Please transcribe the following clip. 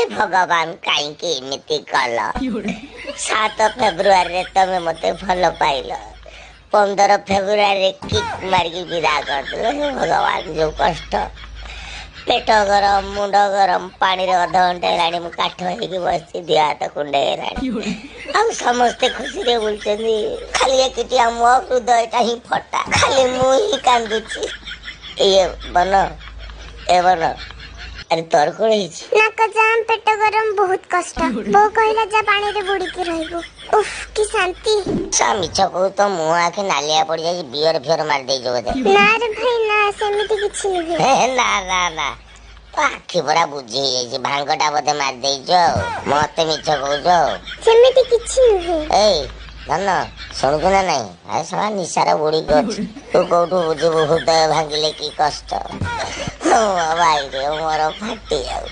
भगवान कहीं एमती कल 7 फेब्रुआरी तमें मत भल पाइल 15 फेब्रुआरी किक मारिकी विदा कर भगवान जो कष्ट पेट गरम मुंड गरम पानी अध घंटे है काठ हो बस दिह हाथ कुंडे समस्ते खुशी रे बोलते खाली एक मो हृदयटा ही फटा खाली मुझे कांदुची ये बन ए बन अरे तोर कोन नाक जाम पेट गरम बहुत कष्ट बो कहला जा पानी रे बुड़ी के रहबो उफ की शांति सा मिछ को तो मुंह आखे नालिया पड़ जाई बियर फियर मार दे जो बोले ना रे भाई ना सेमिति किछि नहीं ना ना ना तो आखि बड़ा बुझी जाई भांगटा बोते मार दे जो मते मिछ को जो सेमिति किछि नहीं ए धन सुनकु ना नहीं अरे साला निसारा बुड़ी को तू कोठू बुझबो हृदय भांगिले की कष्ट भाई रे मोर फाटी जाऊ